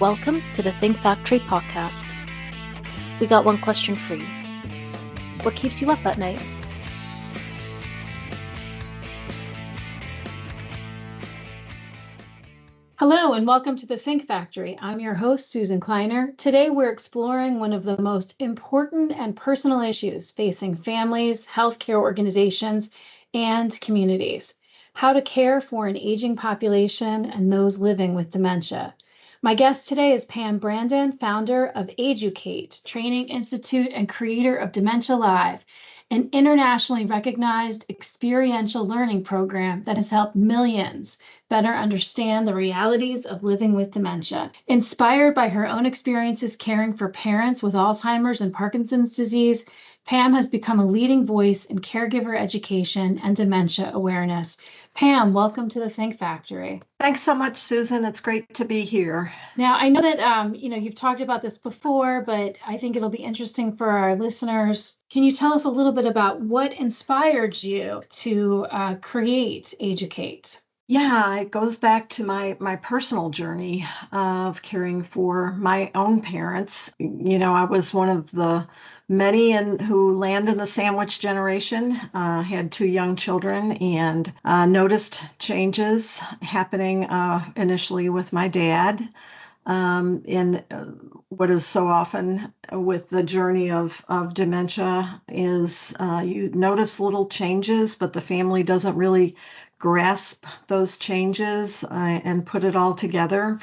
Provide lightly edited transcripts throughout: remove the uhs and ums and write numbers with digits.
Welcome to the Think Factory podcast. We got one question for you. What keeps you up at night? Hello and welcome to the Think Factory. I'm your host, Susan Kleiner. Today we're exploring one of the most important and personal issues facing families, healthcare organizations, and communities: how to care for an aging population and those living with dementia. My guest today is Pam Brandon, founder of AGE-u-cate Training Institute and creator of Dementia Live, an internationally recognized experiential learning program that has helped millions better understand the realities of living with dementia. Inspired by her own experiences caring for parents with Alzheimer's and Parkinson's disease, Pam has become a leading voice in caregiver education and dementia awareness. Pam, welcome to the Think Factory. Thanks so much, Susan. It's great to be here. Now, I know that you've talked about this before, but I think it'll be interesting for our listeners. Can you tell us a little bit about what inspired you to create AGE-u-cate? Yeah, it goes back to my personal journey of caring for my own parents. I was one of the many who land in the sandwich generation, had two young children, and noticed changes happening initially with my dad. In what is so often with the journey of dementia is you notice little changes, but the family doesn't really grasp those changes and put it all together.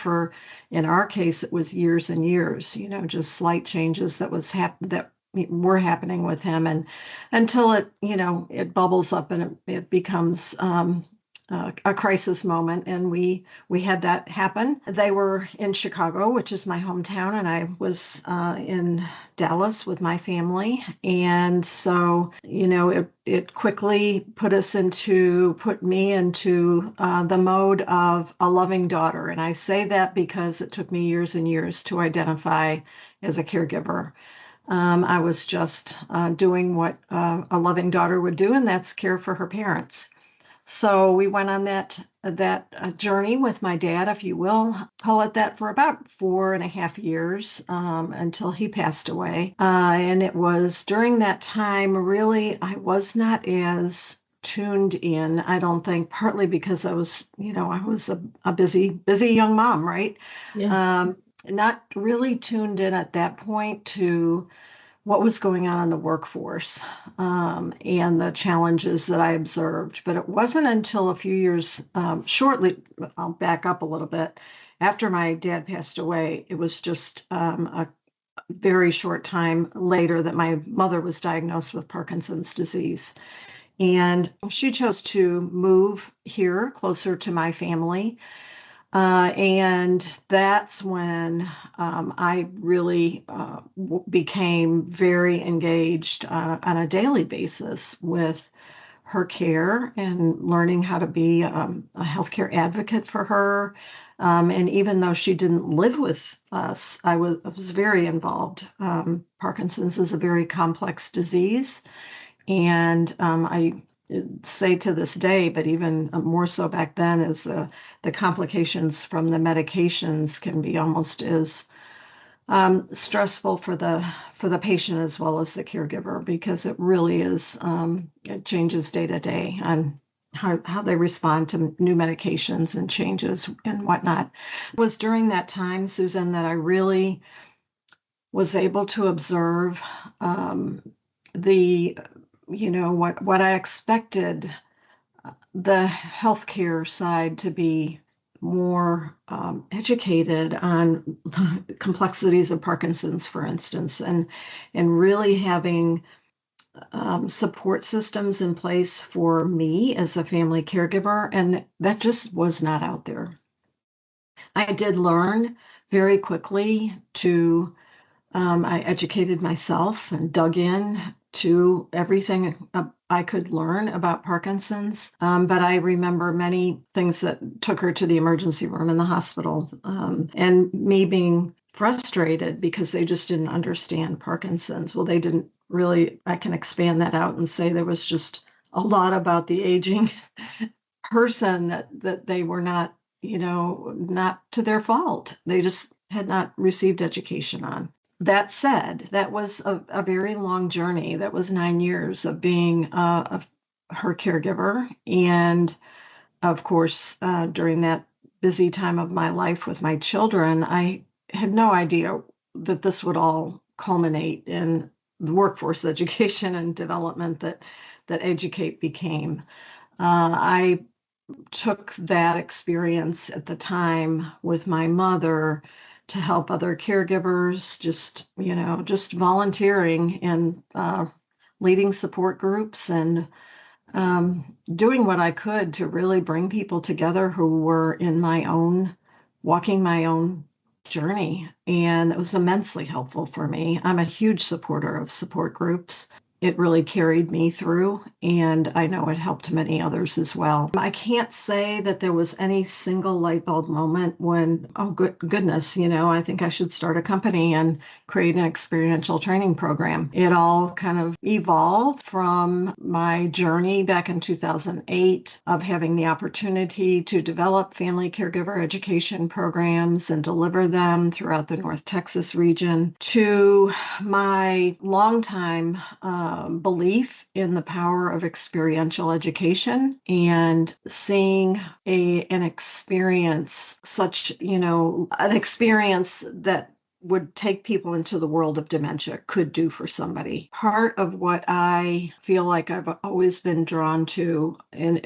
In our case, it was years and years, just slight changes that were happening with him, and until it bubbles up and it becomes a crisis moment. And we had that happen. They were in Chicago, which is my hometown, and I was in Dallas with my family. And so, it quickly put me into the mode of a loving daughter. And I say that because it took me years and years to identify as a caregiver. I was just doing what a loving daughter would do, and that's care for her parents. So we went on that journey with my dad, if you will, call it that, for about 4.5 years until he passed away. And it was during that time, really, I was not as tuned in, I don't think, partly because I was a busy young mom, right? Yeah. Not really tuned in at that point to what was going on in the workforce and the challenges that I observed. But it wasn't until a few years shortly, I'll back up a little bit, after my dad passed away, it was just a very short time later that my mother was diagnosed with Parkinson's disease. And she chose to move here closer to my family. And that's when I really became very engaged on a daily basis with her care and learning how to be a healthcare advocate for her. And even though she didn't live with us, I was very involved. Parkinson's is a very complex disease. And I say to this day, but even more so back then, is the complications from the medications can be almost as stressful for the patient as well as the caregiver, because it really is, it changes day to day on how they respond to new medications and changes and whatnot. It was during that time, Susan, that I really was able to observe what I expected the healthcare side to be more educated on the complexities of Parkinson's, for instance, and really having support systems in place for me as a family caregiver. And that just was not out there. I did learn very quickly I educated myself and dug in to everything I could learn about Parkinson's. But I remember many things that took her to the emergency room in the hospital, and me being frustrated because they just didn't understand Parkinson's. Well, they didn't really. I can expand that out and say there was just a lot about the aging person that they were not, not to their fault. They just had not received education on. That said, that was a very long journey. That was 9 years of being her caregiver. And of course, during that busy time of my life with my children, I had no idea that this would all culminate in the workforce education and development that AGE-u-cate became. I took that experience at the time with my mother to help other caregivers, just volunteering and leading support groups and doing what I could to really bring people together who were walking my own journey. And it was immensely helpful for me. I'm a huge supporter of support groups. It really carried me through, and I know it helped many others as well. I can't say that there was any single light bulb moment when, goodness, I think I should start a company and create an experiential training program. It all kind of evolved from my journey back in 2008 of having the opportunity to develop family caregiver education programs and deliver them throughout the North Texas region to my longtime belief in the power of experiential education and seeing an experience an experience that would take people into the world of dementia could do for somebody. Part of what I feel like I've always been drawn to in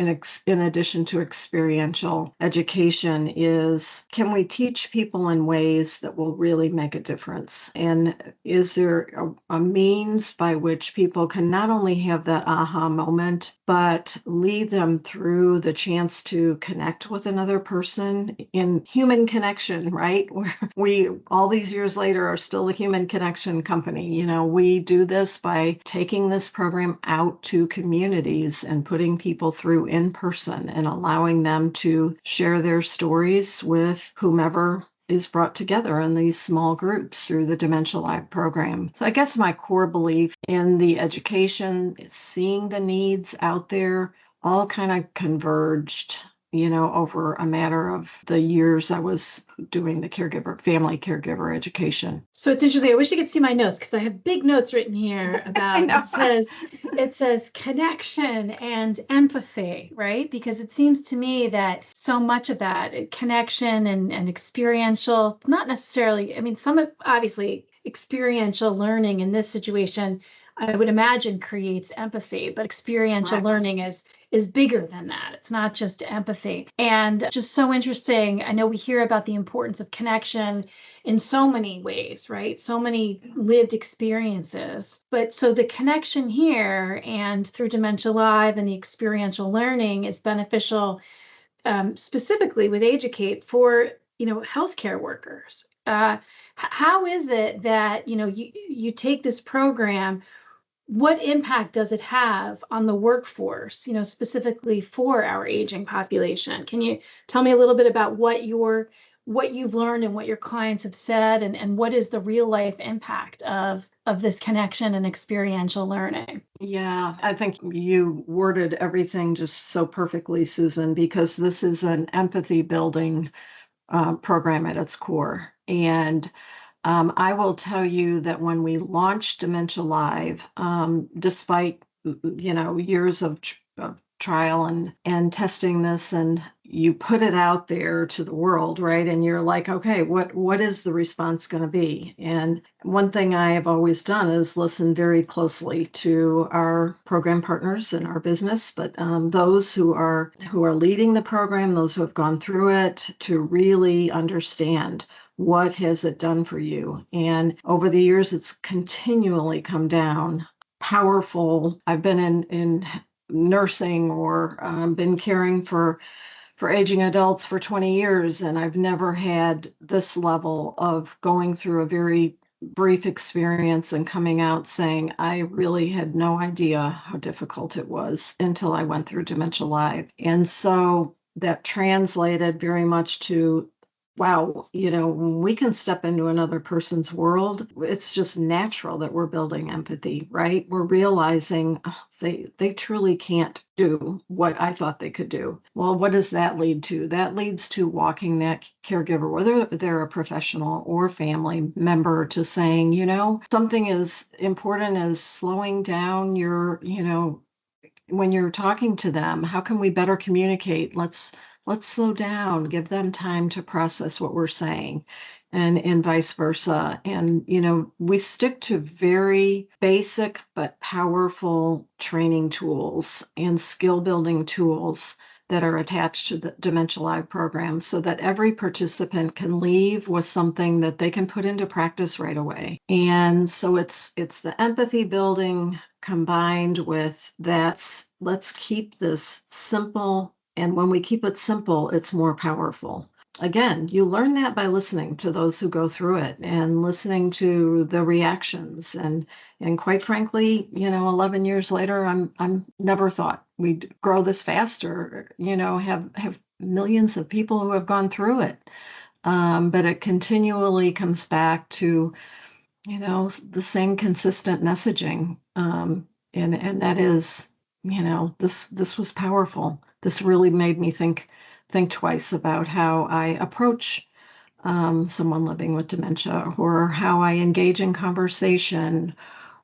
addition to experiential education is, can we teach people in ways that will really make a difference? And is there a means by which people can not only have that aha moment, but lead them through the chance to connect with another person in human connection, right? We all these years later are still a human connection company. We do this by taking this program out to communities and putting people through in person and allowing them to share their stories with whomever is brought together in these small groups through the Dementia Live program. So I guess my core belief in the education, seeing the needs out there, all kind of converged over a matter of the years I was doing the family caregiver education. So it's interesting. I wish you could see my notes because I have big notes written here about it says connection and empathy, right? Because it seems to me that so much of that connection and experiential, not necessarily, some obviously experiential learning in this situation, I would imagine creates empathy, but experiential learning is bigger than that. It's not just empathy. And just so interesting. I know we hear about the importance of connection in so many ways, right? So many lived experiences. But so the connection here and through Dementia Live and the experiential learning is beneficial specifically with AGE-u-cate for, healthcare workers. How is it that, you take this program? What impact does it have on the workforce, specifically for our aging population? Can you tell me a little bit about what you've learned and what your clients have said, and what is the real life impact of this connection and experiential learning? Yeah, I think you worded everything just so perfectly, Susan, because this is an empathy building program at its core. And I will tell you that when we launched Dementia Live, despite years of trial and testing this, and you put it out there to the world, right? And you're like, okay, what is the response going to be? And one thing I have always done is listen very closely to our program partners in our business, but those who are leading the program, those who have gone through it, to really understand what has it done for you. And over the years, it's continually come down. Powerful. I've been in nursing or been caring for aging adults for 20 years, and I've never had this level of going through a very brief experience and coming out saying, I really had no idea how difficult it was until I went through Dementia Live. And so that translated very much to wow, when we can step into another person's world, it's just natural that we're building empathy, right? We're realizing they truly can't do what I thought they could do. Well, what does that lead to? That leads to walking that caregiver, whether they're a professional or family member, to saying, something as important as slowing down when you're talking to them, how can we better communicate? Let's slow down, give them time to process what we're saying, and vice versa. And we stick to very basic but powerful training tools and skill building tools that are attached to the Dementia Live program, so that every participant can leave with something that they can put into practice right away. And so it's the empathy building combined with let's keep this simple. And when we keep it simple, it's more powerful. Again, you learn that by listening to those who go through it and listening to the reactions. And quite frankly, 11 years later, I'm never thought we'd grow this fast or, have millions of people who have gone through it. But it continually comes back to, the same consistent messaging. And that is, this was powerful. This really made me think twice about how I approach someone living with dementia, or how I engage in conversation,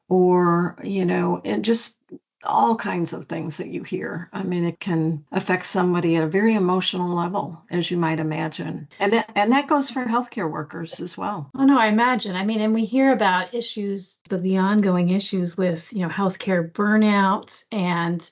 or, and just all kinds of things that you hear. I mean, it can affect somebody at a very emotional level, as you might imagine. And that goes for healthcare workers as well. Oh, no, I imagine. I mean, and we hear about the ongoing issues with, healthcare burnout and,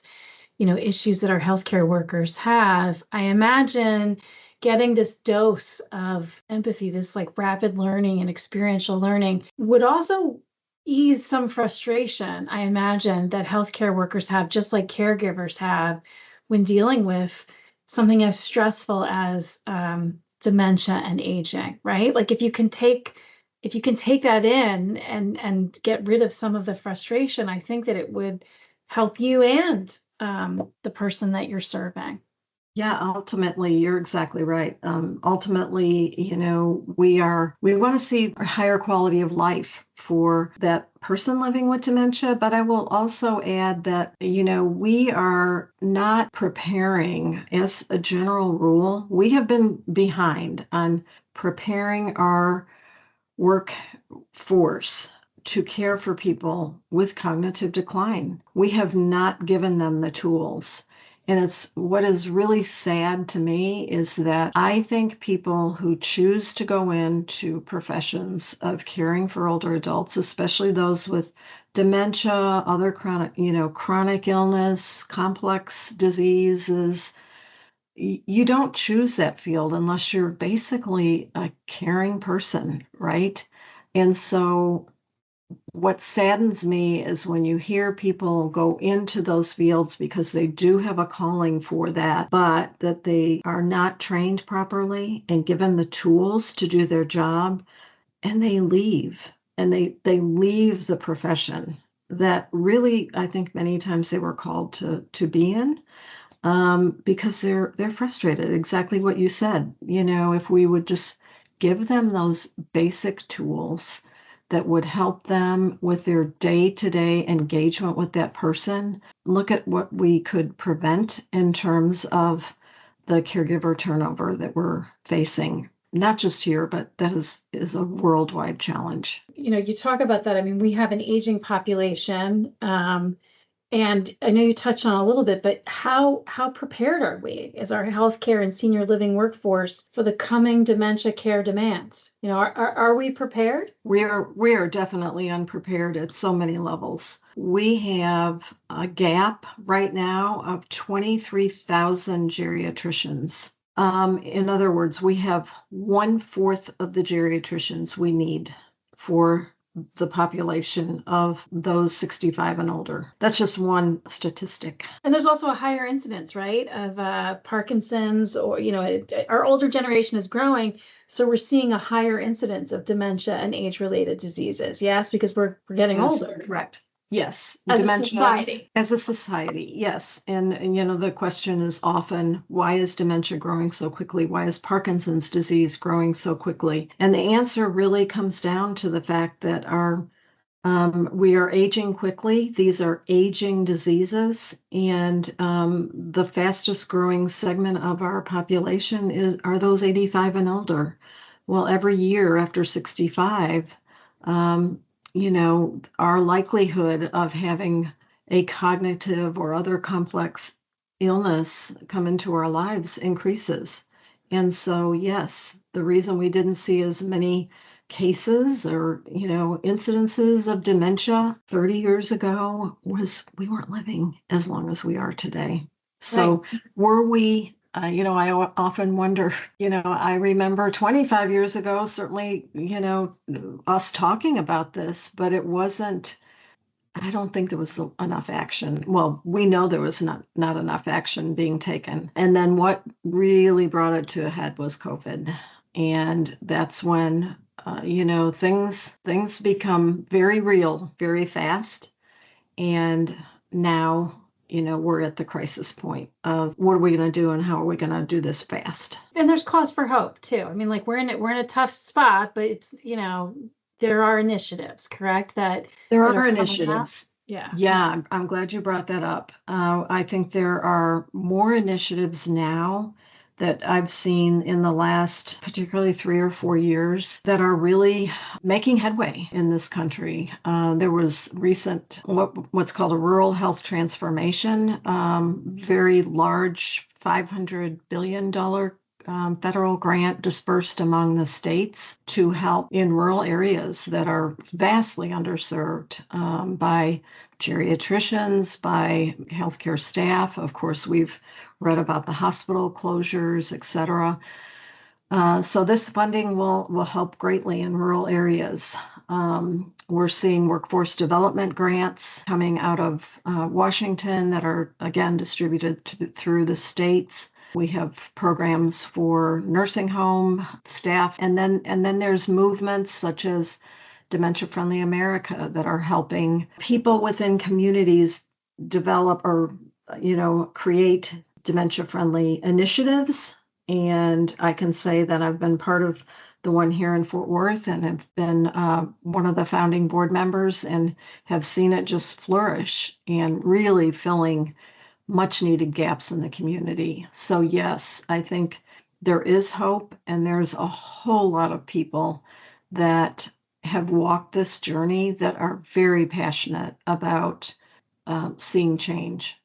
issues that our healthcare workers have. I imagine getting this dose of empathy, this like rapid learning and experiential learning, would also ease some frustration, I imagine, that healthcare workers have, just like caregivers have, when dealing with something as stressful as dementia and aging, right? Like if you can take that in and get rid of some of the frustration, I think that it would help you and the person that you're serving. Yeah, ultimately, you're exactly right. Ultimately, we want to see a higher quality of life for that person living with dementia. But I will also add that, we are not preparing, as a general rule, we have been behind on preparing our workforce to care for people with cognitive decline. We have not given them the tools. And it's what is really sad to me is that I think people who choose to go into professions of caring for older adults, especially those with dementia, other chronic illness, complex diseases, you don't choose that field unless you're basically a caring person, right? And so what saddens me is when you hear people go into those fields because they do have a calling for that, but that they are not trained properly and given the tools to do their job, and they leave. And they leave the profession that really, I think many times they were called to be in, because they're frustrated. Exactly what you said. If we would just give them those basic tools that would help them with their day-to-day engagement with that person, look at what we could prevent in terms of the caregiver turnover that we're facing, not just here, but that is a worldwide challenge. You talk about that. I mean, we have an aging population, and I know you touched on a little bit, but how prepared are we as our healthcare and senior living workforce for the coming dementia care demands? Are we prepared? We are definitely unprepared at so many levels. We have a gap right now of 23,000 geriatricians. In other words, we have 1/4 of the geriatricians we need for the population of those 65 and older. That's just one statistic. And there's also a higher incidence, right, of Parkinson's, or, our older generation is growing. So we're seeing a higher incidence of dementia and age-related diseases. Yes, because we're getting older. Correct. Yes, as a dementia society. as a society, yes. And the question is often, why is dementia growing so quickly? Why is Parkinson's disease growing so quickly? And the answer really comes down to the fact that we are aging quickly. These are aging diseases, and the fastest growing segment of our population are those 85 and older. Well, every year after 65, our likelihood of having a cognitive or other complex illness come into our lives increases. And so, yes, the reason we didn't see as many cases or, incidences of dementia 30 years ago was we weren't living as long as we are today. So were we, I often wonder, I remember 25 years ago, certainly, us talking about this, but it wasn't, I don't think there was enough action. Well, we know there was not enough action being taken. And then what really brought it to a head was COVID. And that's when, things become very real, very fast. And now, we're at the crisis point of what are we going to do and how are we going to do this fast? And there's cause for hope too. I mean, like we're in a tough spot, but it's, there are initiatives, correct? There are initiatives. Yeah. I'm glad you brought that up. I think there are more initiatives now that I've seen in the last particularly 3 or 4 years that are really making headway in this country. There was recent what's called a rural health transformation, very large $500 billion federal grant dispersed among the states to help in rural areas that are vastly underserved by geriatricians, by healthcare staff. Of course, we've read about the hospital closures, et cetera. So this funding will help greatly in rural areas. We're seeing workforce development grants coming out of Washington that are, again, distributed through the states. We have programs for nursing home staff, and then there's movements such as Dementia Friendly America that are helping people within communities develop or create dementia friendly initiatives. And I can say that I've been part of the one here in Fort Worth and have been one of the founding board members and have seen it just flourish and really filling much needed gaps in the community. So yes, I think there is hope, and there's a whole lot of people that have walked this journey that are very passionate about seeing change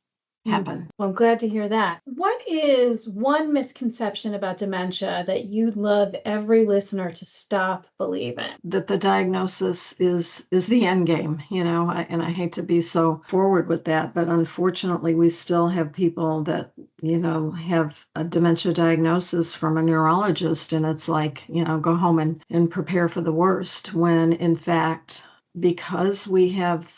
happen. Well, I'm glad to hear that. What is one misconception about dementia that you'd love every listener to stop believing? That the diagnosis is the end game, and I hate to be so forward with that, but unfortunately we still have people that, have a dementia diagnosis from a neurologist, and it's like, go home and prepare for the worst, when in fact, because we have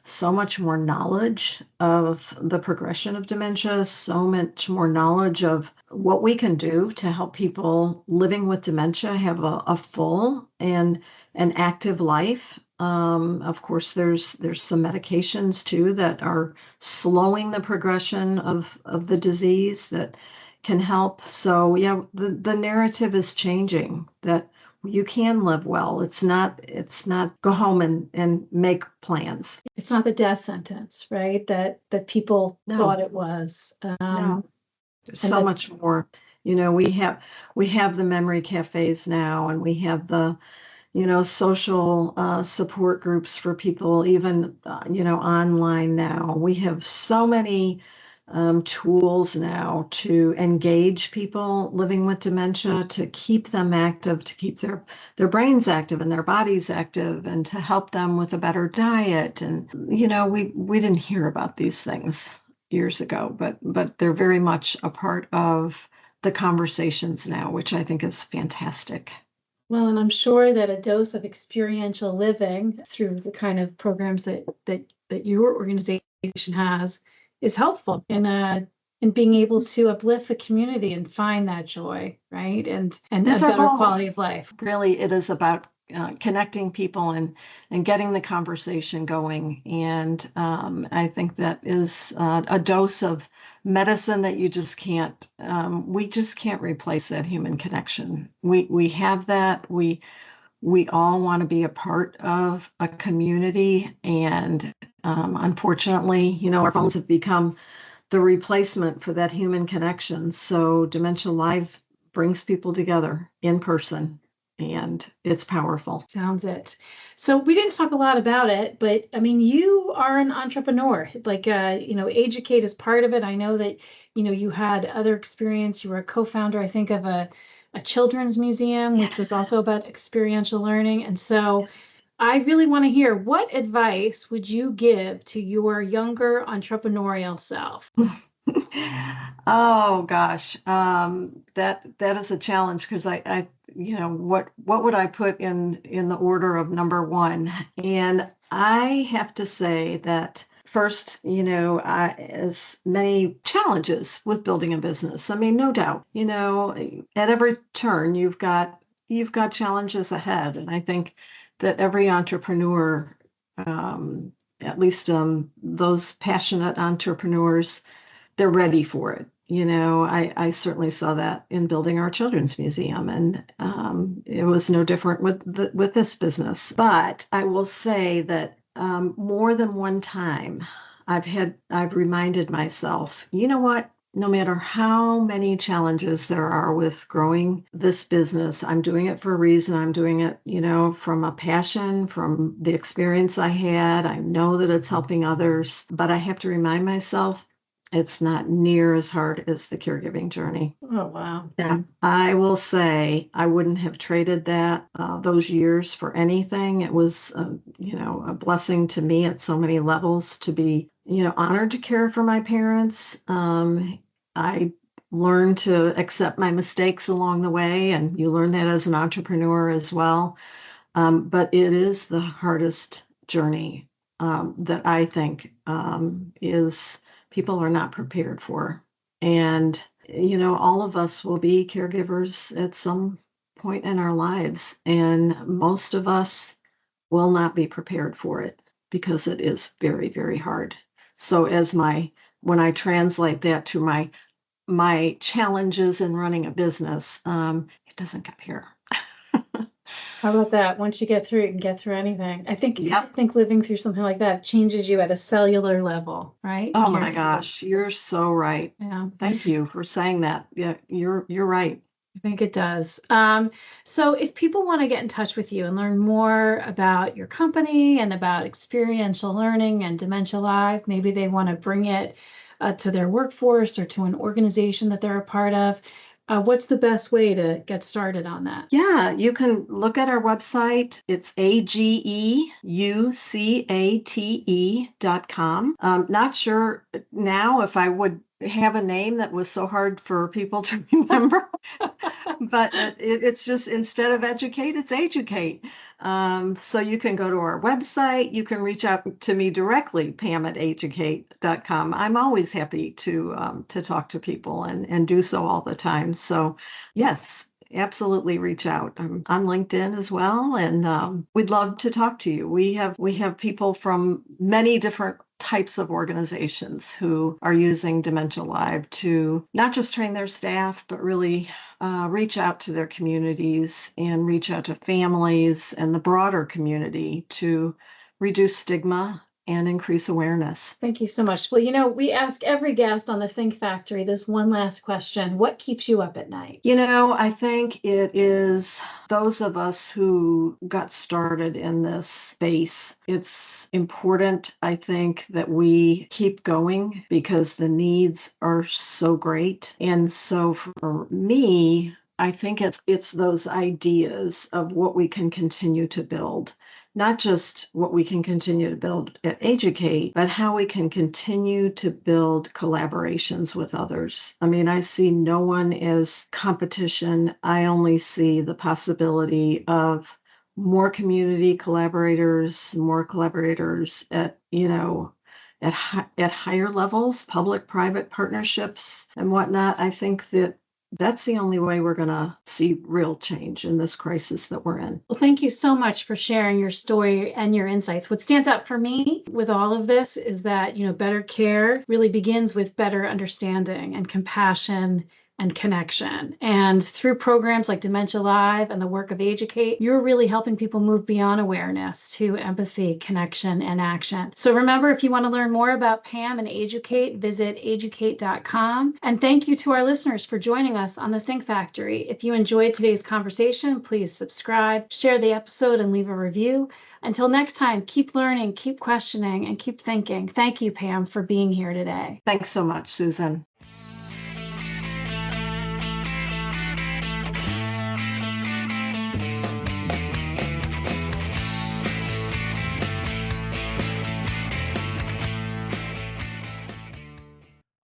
so much more knowledge of the progression of dementia, so much more knowledge of what we can do to help people living with dementia have a full and an active life. Of course, there's some medications too that are slowing the progression of the disease that can help. So yeah, the narrative is changing that you can live well. It's not go home and make plans. It's not the death sentence, right? That people thought it was. No. There's so much more. We have the memory cafes now, and we have the social support groups for people, even online now. We have so many tools now to engage people living with dementia, to keep them active, to keep their brains active and their bodies active, and to help them with a better diet. And we didn't hear about these things years ago, but they're very much a part of the conversations now, which I think is fantastic. Well, and I'm sure that a dose of experiential living through the kind of programs that your organization has is helpful in and being able to uplift the community and find that joy, right? And a That's our better goal. quality of life. Really, it is about connecting people and getting the conversation going. And I think that is a dose of medicine that you just can't, we just can't replace that human connection. We have that. We all want to be a part of a community. And unfortunately, our phones have become the replacement for that human connection. So Dementia Live brings people together in person, and it's powerful. Sounds it. So we didn't talk a lot about it, but I mean, you are an entrepreneur. Like, AGE-u-cate is part of it. I know that, you had other experience. You were a co-founder, I think, of a children's museum, which was also about experiential learning. And so I really want to hear, what advice would you give to your younger entrepreneurial self? Oh gosh, that is a challenge, because I what would I put in the order of number one? And I have to say that first, as many challenges with building a business. I mean, no doubt, at every turn you've got challenges ahead, and I think that every entrepreneur, at least those passionate entrepreneurs, they're ready for it. I certainly saw that in building our children's museum, and it was no different with this business. But I will say that more than one time, I've reminded myself, you know what? No matter how many challenges there are with growing this business, I'm doing it for a reason. I'm doing it, from a passion, from the experience I had. I know that it's helping others, but I have to remind myself it's not near as hard as the caregiving journey. Oh, wow. Yeah, I will say I wouldn't have traded those years for anything. It was, a blessing to me at so many levels to be, honored to care for my parents. I learned to accept my mistakes along the way, and you learn that as an entrepreneur as well. But it is the hardest journey that I think is people are not prepared for. And, all of us will be caregivers at some point in our lives, and most of us will not be prepared for it because it is very, very hard. So when I translate that to my challenges in running a business, it doesn't compare. How about that? Once you get through, you can get through anything. I think Yep. living through something like that changes you at a cellular level, right? Oh my gosh, you're so right. Yeah, Thank you for saying that. Yeah, you're right. I think it does. So if people want to get in touch with you and learn more about your company and about experiential learning and Dementia Live, maybe they want to bring it to their workforce or to an organization that they're a part of. What's the best way to get started on that? Yeah, you can look at our website. It's AGE-u-cate.com. Not sure now if I would have a name that was so hard for people to remember, but it's just, instead of educate, it's AGE-u-cate. So you can go to our website. You can reach out to me directly, Pam at AGE-u-cate.com. I'm always happy to talk to people and do so all the time. So yes, absolutely reach out. I'm on LinkedIn as well, and we'd love to talk to you. We have people from many different types of organizations who are using Dementia Live to not just train their staff, but really reach out to their communities and reach out to families and the broader community to reduce stigma and increase awareness. Thank you so much. Well, we ask every guest on the Think Factory this one last question. What keeps you up at night? I think it is those of us who got started in this space. It's important, I think, that we keep going because the needs are so great. And so for me, I think it's those ideas of what we can continue to build. Not just what we can continue to build at AGE-u-cate, but how we can continue to build collaborations with others. I mean, I see no one as competition. I only see the possibility of more community collaborators, more collaborators at, at higher levels, public-private partnerships and whatnot. I think that's the only way we're going to see real change in this crisis that we're in. Well, thank you so much for sharing your story and your insights. What stands out for me with all of this is that, better care really begins with better understanding and compassion and connection. And through programs like Dementia Live and the work of AGE-u-cate, you're really helping people move beyond awareness to empathy, connection, and action. So remember, if you want to learn more about Pam and AGE-u-cate, visit AGE-u-cate.com. And thank you to our listeners for joining us on the Think Factory. If you enjoyed today's conversation, please subscribe, share the episode, and leave a review. Until next time, keep learning, keep questioning, and keep thinking. Thank you, Pam, for being here today. Thanks so much, Susan.